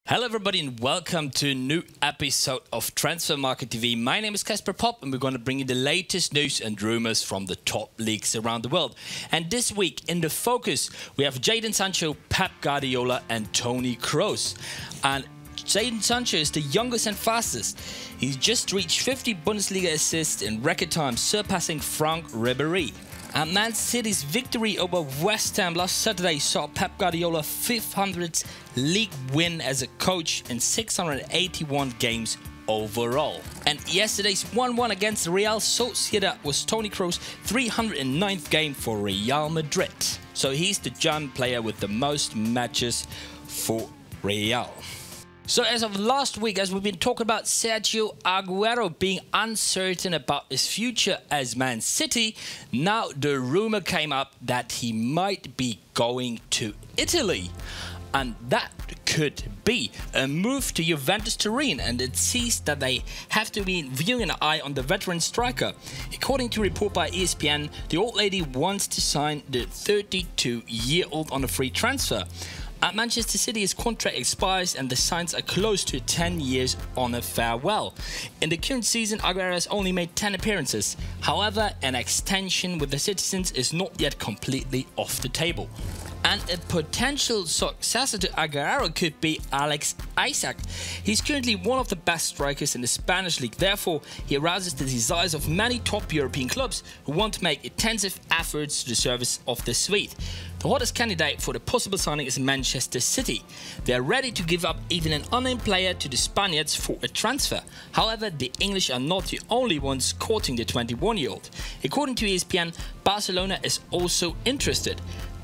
Hello everybody and welcome to a new episode of Transfermarkt TV. My name is Casper Pop and we're going to bring you the latest news and rumors from the top leagues around the world. And this week in the focus we have Jadon Sancho, Pep Guardiola and Toni Kroos. And Jadon Sancho is the youngest and fastest. He's just reached 50 Bundesliga assists in record time, surpassing Franck Ribéry. And Man City's victory over West Ham last Saturday saw Pep Guardiola's 500th league win as a coach in 681 games overall. And yesterday's 1-1 against Real Sociedad was Toni Kroos' 309th game for Real Madrid. So he's the German player with the most matches for Real. So as of last week, as we've been talking about Sergio Aguero being uncertain about his future as Man City, now the rumor came up that he might be going to Italy. And that could be a move to Juventus Turin, and it seems that they have to be viewing an eye on the veteran striker. According to a report by ESPN, the old lady wants to sign the 32-year-old on a free transfer. At Manchester City, his contract expires and the signs are close to 10 years on a farewell. In the current season, Aguero has only made 10 appearances. However, an extension with the Citizens is not yet completely off the table. And a potential successor to Aguero could be Alex Isak. He's currently one of the best strikers in the Spanish league. Therefore, he arouses the desires of many top European clubs who want to make intensive efforts to the service of the Swede. The hottest candidate for the possible signing is Manchester City. They are ready to give up even an unnamed player to the Spaniards for a transfer. However, the English are not the only ones courting the 21-year-old. According to ESPN, Barcelona is also interested.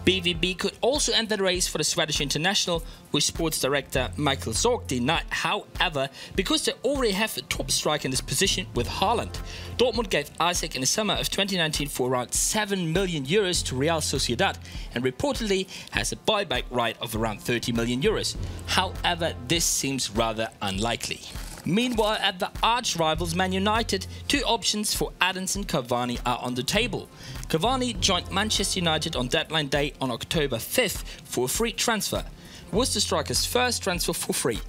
BVB could also enter the race for the Swedish international, which sports director Michael Zorc denied. However, because they already have a top striker in this position with Haaland. Dortmund gave Isak in the summer of 2019 for around 7 million euros to Real Sociedad and reportedly has a buyback right of around 30 million euros. However, this seems rather unlikely. Meanwhile, at the arch-rivals Man United, two options for Edinson Cavani are on the table. Cavani joined Manchester United on deadline day on October 5th for a free transfer. It was the striker's first transfer for free.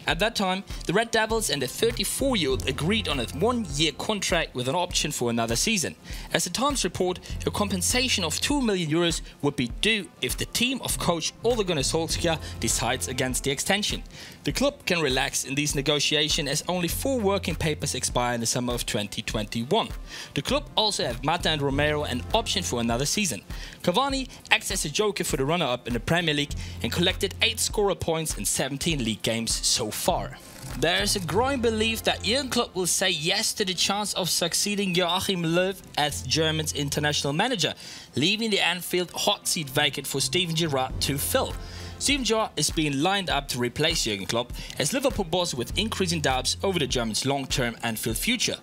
At that time, the Red Devils and the 34-year-old agreed on a one-year contract with an option for another season. As the Times report, a compensation of 2 million euros would be due if the team of coach Ole Gunnar Solskjaer decides against the extension. The club can relax in these negotiations as only 4 working papers expire in the summer of 2021. The club also have Mata and Romero an option for another season. Cavani acts as a joker for the runner-up in the Premier League and collected 8 scorer points in 17 league games so far. There is a growing belief that Jurgen Klopp will say yes to the chance of succeeding Joachim Löw as Germany's international manager, leaving the Anfield hot seat vacant for Steven Gerrard to fill. Steven Gerrard is being lined up to replace Jurgen Klopp as Liverpool boss with increasing doubts over the Germans' long-term Anfield future.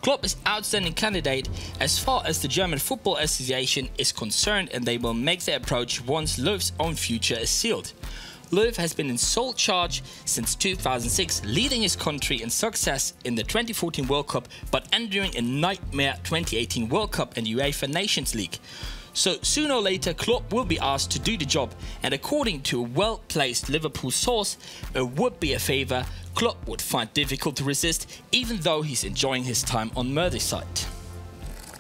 Klopp is outstanding candidate as far as the German Football Association is concerned, and they will make their approach once Löw's own future is sealed. Löw has been in sole charge since 2006, leading his country in success in the 2014 World Cup but enduring a nightmare 2018 World Cup and UEFA Nations League. So sooner or later Klopp will be asked to do the job, and according to a well-placed Liverpool source, it would be a favour Klopp would find difficult to resist, even though he's enjoying his time on Merseyside.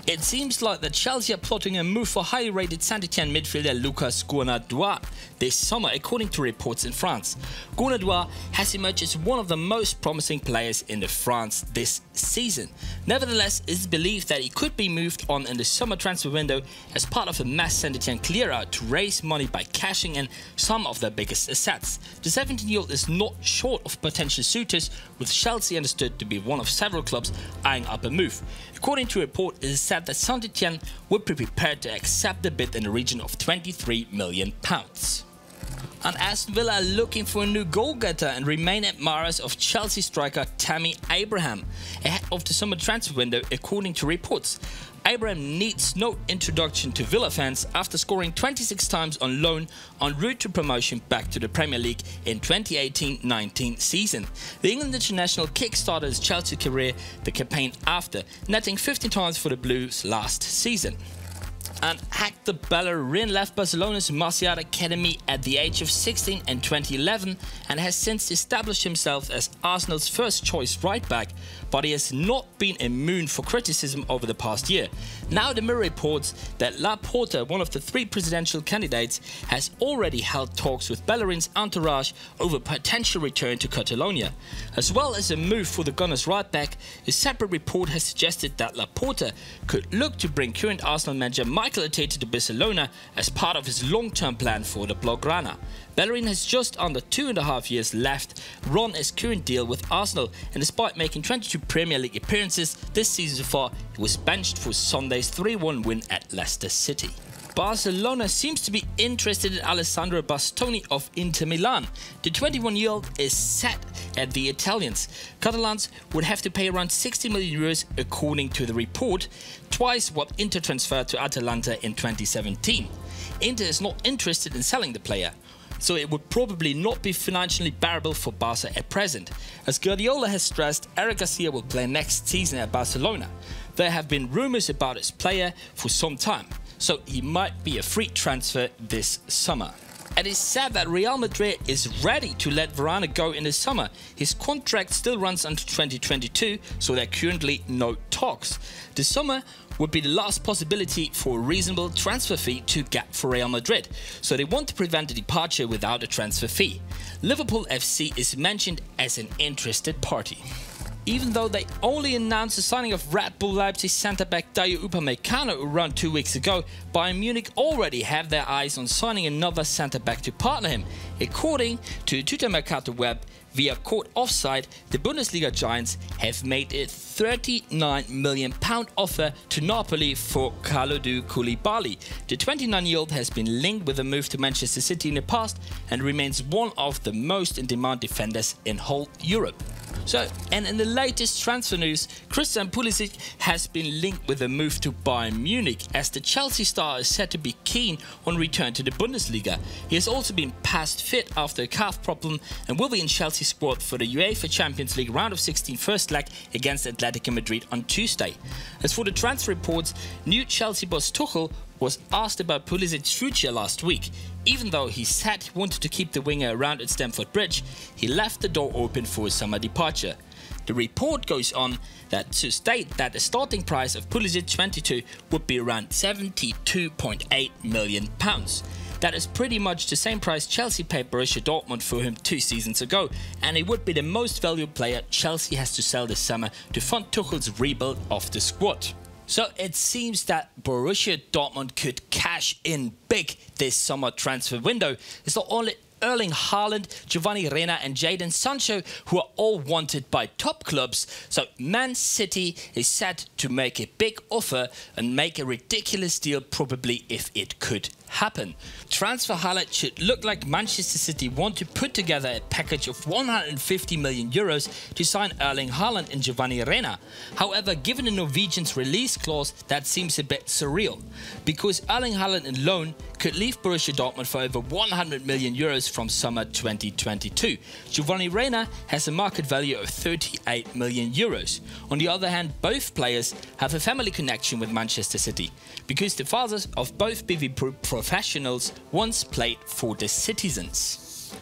It seems like that Chelsea are plotting a move for highly rated Saint-Etienne midfielder Lucas Gournadois this summer, according to reports in France. Gournadois has emerged as one of the most promising players in France this season. Nevertheless, it is believed that he could be moved on in the summer transfer window as part of a mass Saint-Etienne clear-out to raise money by cashing in some of their biggest assets. The 17-year-old is not short of potential suitors, with Chelsea understood to be one of several clubs eyeing up a move. According to a report, it is said that Saint-Etienne would be prepared to accept a bid in the region of £23 million. And Aston Villa are looking for a new goal-getter and remain admirers of Chelsea striker Tammy Abraham ahead of the summer transfer window, according to reports. Abraham needs no introduction to Villa fans after scoring 26 times on loan en route to promotion back to the Premier League in 2018-19 season. The England international kick-started his Chelsea career the campaign after, netting 15 times for the Blues last season. And Hector Bellerin left Barcelona's Masia academy at the age of 16 in 2011 and has since established himself as Arsenal's first choice right back, but he has not been immune for criticism over the past year. Now the Mirror reports that Laporta, one of the 3 presidential candidates, has already held talks with Bellerin's entourage over potential return to Catalonia. As well as a move for the Gunners right back, a separate report has suggested that Laporta could look to bring current Arsenal manager Michael Arteta to Barcelona as part of his long-term plan for the Blaugrana. Bellerin has just under 2.5 years left run his current deal with Arsenal, and despite making 22 Premier League appearances this season so far, he was benched for Sunday's 3-1 win at Leicester City. Barcelona seems to be interested in Alessandro Bastoni of Inter Milan. The 21-year-old is set at the Italians. Catalans would have to pay around 60 million euros according to the report, twice what Inter transferred to Atalanta in 2017. Inter is not interested in selling the player, so it would probably not be financially bearable for Barca at present. As Guardiola has stressed, Eric Garcia will play next season at Barcelona. There have been rumours about his player for some time, so he might be a free transfer this summer. It is said that Real Madrid is ready to let Varane go in the summer. His contract still runs until 2022, so there are currently no talks. The summer would be the last possibility for a reasonable transfer fee to get for Real Madrid, so they want to prevent a departure without a transfer fee. Liverpool FC is mentioned as an interested party. Even though they only announced the signing of Red Bull Leipzig centre-back Dayot Upamecano around 2 weeks ago, Bayern Munich already have their eyes on signing another centre-back to partner him. According to Tuttomercato Web, via court offside, the Bundesliga giants have made a £39 million offer to Napoli for Kalidou Koulibaly. The 29-year-old has been linked with a move to Manchester City in the past and remains one of the most in-demand defenders in whole Europe. And in the latest transfer news, Christian Pulisic has been linked with a move to Bayern Munich, as the Chelsea star is said to be keen on return to the Bundesliga. He has also been past fit after a calf problem and will be in Chelsea's squad for the UEFA Champions League round of 16 first leg against Atletico Madrid on Tuesday. As for the transfer reports, new Chelsea boss Tuchel was asked about Pulisic's future last week. Even though he said he wanted to keep the winger around at Stamford Bridge, he left the door open for a summer departure. The report goes on to state that the starting price of Pulisic 22 would be around £72.8 million. That is pretty much the same price Chelsea paid Borussia Dortmund for him 2 seasons ago, and he would be the most valuable player Chelsea has to sell this summer to fund Tuchel's rebuild of the squad. So it seems that Borussia Dortmund could cash in big this summer transfer window. It's not only Erling Haaland, Giovanni Reina and Jadon Sancho who are all wanted by top clubs. So Man City is set to make a big offer and make a ridiculous deal probably if it could happen. Transfermarkt should look like Manchester City want to put together a package of 150 million euros to sign Erling Haaland and Giovanni Reina. However, given the Norwegian's release clause, that seems a bit surreal, because Erling Haaland alone could leave Borussia Dortmund for over 100 million euros from summer 2022. Giovanni Reina has a market value of 38 million euros. On the other hand, both players have a family connection with Manchester City, because the fathers of both BV professionals once played for the Citizens.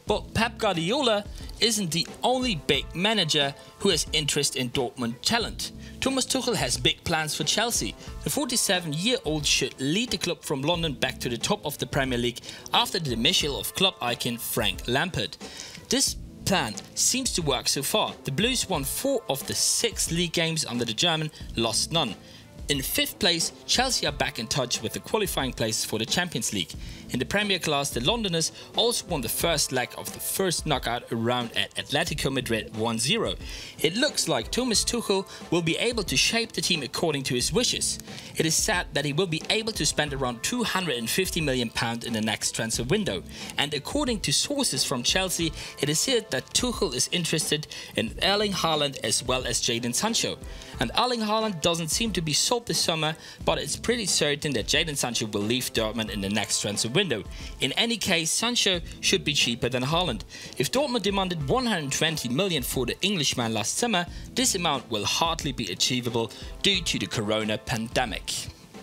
But Pep Guardiola isn't the only big manager who has interest in Dortmund talent. Thomas Tuchel has big plans for Chelsea. The 47-year-old should lead the club from London back to the top of the Premier League after the dismissal of club icon Frank Lampard. This plan seems to work so far. The Blues won 4 of the 6 league games under the German, lost none. In 5th place, Chelsea are back in touch with the qualifying places for the Champions League. In the Premier class, the Londoners also won the first leg of the first knockout round at Atletico Madrid 1-0. It looks like Thomas Tuchel will be able to shape the team according to his wishes. It is said that he will be able to spend around £250 million in the next transfer window. And according to sources from Chelsea, it is said that Tuchel is interested in Erling Haaland as well as Jadon Sancho. And Erling Haaland doesn't seem to be sold this summer, but it's pretty certain that Jadon Sancho will leave Dortmund in the next transfer window. In any case, Sancho should be cheaper than Haaland. If Dortmund demanded 120 million for the Englishman last summer, this amount will hardly be achievable due to the corona pandemic.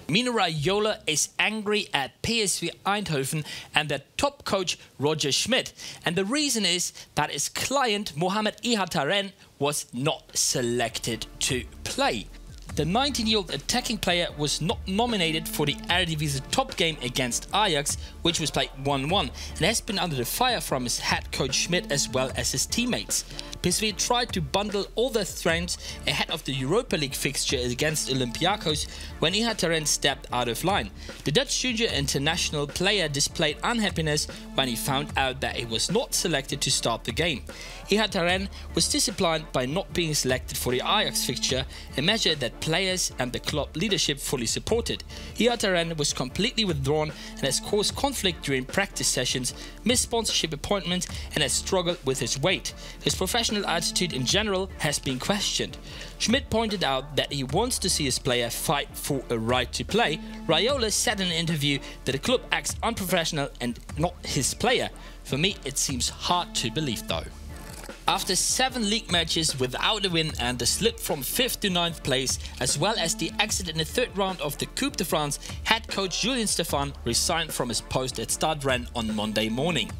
Mino Raiola is angry at PSV Eindhoven and their top coach Roger Schmidt. And the reason is that his client Mohamed Ihataren was not selected to play. The 19-year-old attacking player was not nominated for the Eredivisie top game against Ajax, which was played 1-1, and has been under the fire from his head coach Schmidt as well as his teammates. PSV tried to bundle all their strengths ahead of the Europa League fixture against Olympiacos when Ihataren stepped out of line. The Dutch junior international player displayed unhappiness when he found out that he was not selected to start the game. Ihataren was disappointed by not being selected for the Ajax fixture, a measure that players and the club leadership fully supported. Ihataren was completely withdrawn and has caused conflict during practice sessions, missed sponsorship appointments and has struggled with his weight. His professional attitude in general has been questioned. Schmidt pointed out that he wants to see his player fight for a right to play. Raiola said in an interview that the club acts unprofessional and not his player. For me, it seems hard to believe though. After 7 league matches without a win and the slip from 5th to 9th place, as well as the exit in the 3rd round of the Coupe de France, head coach Julien Stéphan resigned from his post at Stade Rennes on Monday morning.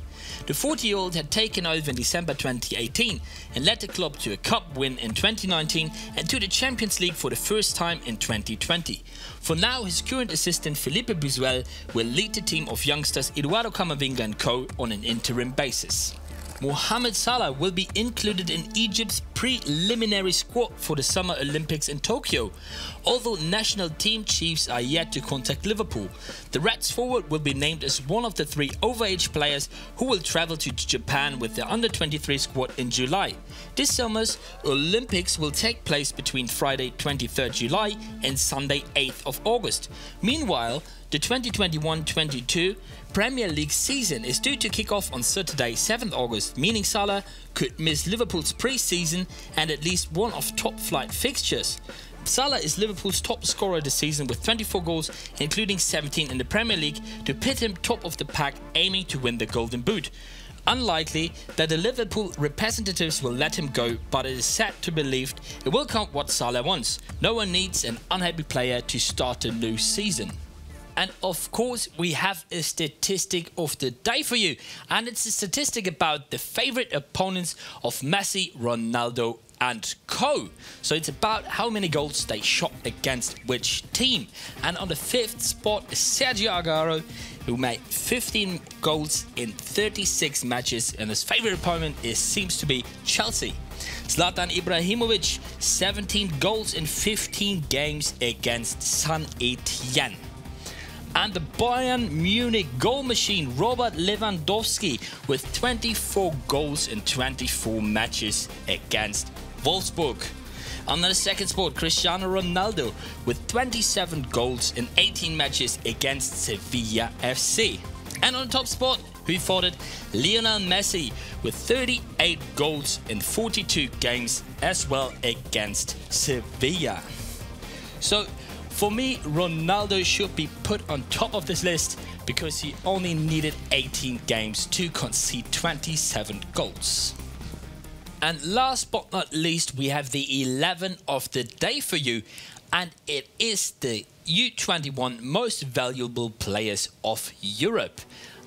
The 40-year-old had taken over in December 2018 and led the club to a cup win in 2019 and to the Champions League for the first time in 2020. For now, his current assistant Philippe Buzuel will lead the team of youngsters Eduardo Camavinga and co on an interim basis. Mohamed Salah will be included in Egypt's preliminary squad for the Summer Olympics in Tokyo, although national team chiefs are yet to contact Liverpool. The Reds forward will be named as one of the 3 overage players who will travel to Japan with the under-23 squad in July. This summer's Olympics will take place between Friday 23rd July and Sunday 8th of August. Meanwhile, the 2021-22 Premier League season is due to kick off on Saturday 7th August, meaning Salah could miss Liverpool's pre-season and at least one of top-flight fixtures. Salah is Liverpool's top scorer this season with 24 goals, including 17 in the Premier League, to pit him top of the pack, aiming to win the Golden Boot. Unlikely that the Liverpool representatives will let him go, but it is said to be believed it will count what Salah wants. No one needs an unhappy player to start a new season. And of course, we have a statistic of the day for you. And it's a statistic about the favorite opponents of Messi, Ronaldo and co. So it's about how many goals they shot against which team. And on the 5th spot is Sergio Aguero, who made 15 goals in 36 matches. And his favorite opponent seems to be Chelsea. Zlatan Ibrahimovic, 17 goals in 15 games against Saint Etienne. And the Bayern Munich goal machine Robert Lewandowski with 24 goals in 24 matches against Wolfsburg. On the 2nd spot, Cristiano Ronaldo with 27 goals in 18 matches against Sevilla FC. And on the top spot, who thought it? Lionel Messi with 38 goals in 42 games as well against Sevilla. So, for me, Ronaldo should be put on top of this list because he only needed 18 games to concede 27 goals. And last but not least, we have the 11 of the day for you, and it is the U21 most valuable players of Europe.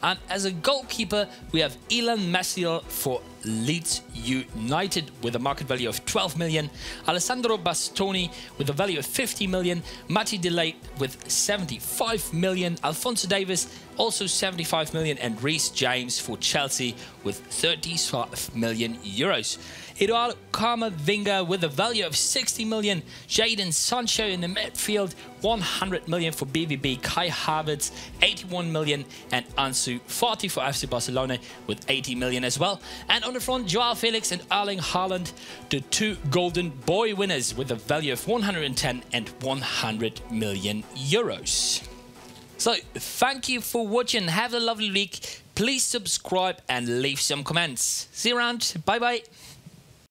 And as a goalkeeper, we have Ilan Maciel for Leeds United with a market value of 12 million, Alessandro Bastoni with a value of 50 million, Matty Delay with 75 million, Alphonso Davies also 75 million, and Reece James for Chelsea with 35 million euros. Eduardo Camavinga with a value of 60 million, Jadon Sancho in the midfield 100 million for BVB, Kai Havertz 81 million, and Ansu Fati for FC Barcelona with 80 million as well. And on the front, Joao Felix and Erling Haaland, the 2 Golden Boy winners with a value of 110 and 100 million euros. So, thank you for watching. Have a lovely week. Please subscribe and leave some comments. See you around. Bye bye.